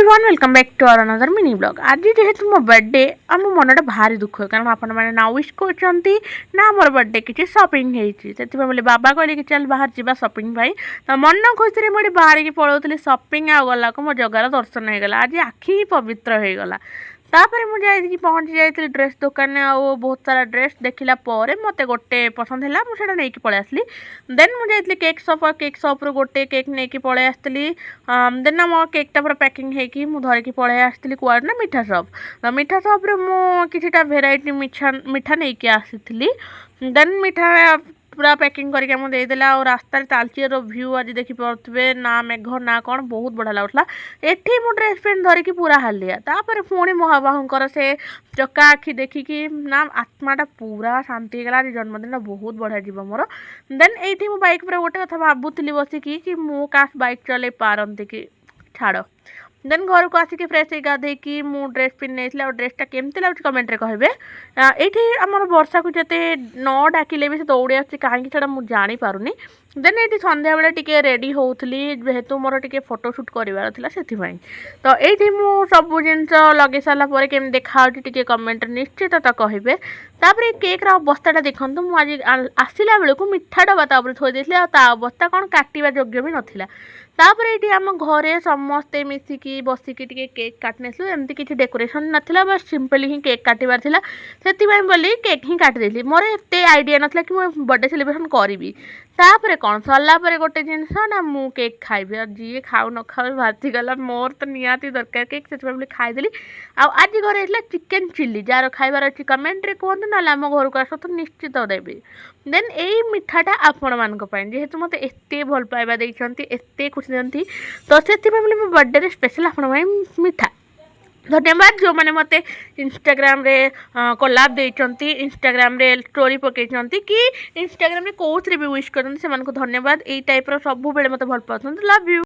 Everyone welcome back to our another mini blog. आज जेहेतु मो बर्थडे आ मो मनटा भारी दुख कारण आपण मैंने ना विश करछंती ना मोर बर्थडे किसी शॉपिंग हेची सेति बोले बाबा कहले कि चल बाहर जीवा शॉपिंग भाई तो मन खुशी रे मोडी बाहर की पळौतली शॉपिंग आ गला को मो जगार दर्शन हो गला। आज आखि पवित्र हो गला। तापर मुझे पहुँची जाइए ड्रेस दुकान आ बहुत सारा ड्रेस देखला मत गोटे पसंद है मुझे नहीं पलि आसली। देन मुझे केक सॉप रू गोटे केक नहीं कि पलि आसली। देन मो केकटा पूरा पैकिंग होगी मुझे धरिकी पलि आसली कुआड़ ना मिठा सॉप रे मु किछिटा भेराइटी मिठा नहीं कि आसी। देन मिठा पूरा पैकिंग करके मुझे देदेला और रास्ता तालचेर व्यू आज देखी पारे ना मेघ ना कौन बहुत बढ़िया लगुला। एठी मो ड्रेस पेंट धरिकी पूरा हालिया तापर पुणी महाबाहूर से चका आखि देखिकी ना आत्माटा पूरा शांति गला। आज जन्मदिन बहुत बढ़िया जीव मोर। देन ये मो बाइक पर गोटे कथा भावुली बसिकी कि मु काश बाइक चल पारती कि छाड़। देन घर को आसिक फ्रेश हो गाधे कि मु ड्रेस पिन नहीं ड्रेसटा केमती लगे कमेंट रे कहे। ये आमर वर्षा को जिते न डाकिले भी से दौड़ी आसी कहीं छाड़ा मुझे जानी पारुनी। देन ये सन्ध्या बेले टिके रेडी होउथली जेहेतु मोर टिके फोटोशूट करार था से तो ये सब जिन लगे सारापर केम देखा टिके कमेंट निश्चित तो कहे। तापर केक अवस्था देखूँ मुझे आसला बेलू मिठा डबा थोड़ी देती अवस्था कौन काटा योग्य भी नाला। तापर ये आम घरे समस्ते मिसिकी बसिकी टिके केक काटने एमती किसी डेकोरेशन नाला बस सिंपली ही केक काटार था से बोली केक ही काटिदेली। मोर एत आइडिया नाला कि मुझे बर्थडे सेलिब्रेशन करी। तापर कौन सरला गोटे जिनस ना मु केक खाइबी और जी खाऊ न खाऊ भातीगला मोर तो निहाती दरकार केक से खाईदेली। आज घर चिकेन चिल्ली जार खाइबार अच्छी कमेंट रे कहतु ना आम घर को आस तो निश्चित देवी। देन यही मिठाटा आपण मानी जेहेतु मत एत भल पाइबा देते एत खुशी दिखती तो से मो बर्थडे स्पेशल आपण मिठा धन्यवाद जो मैंने मते इंस्टाग्राम रे कोलाब देइचंती इंस्टाग्राम रे स्टोरी पकेइचंती कि इंस्टाग्राम रे कोथरे भी विश करन से मानको धन्यवाद। एई टाइप रो सब बेले मते भल पाउछन। Love you.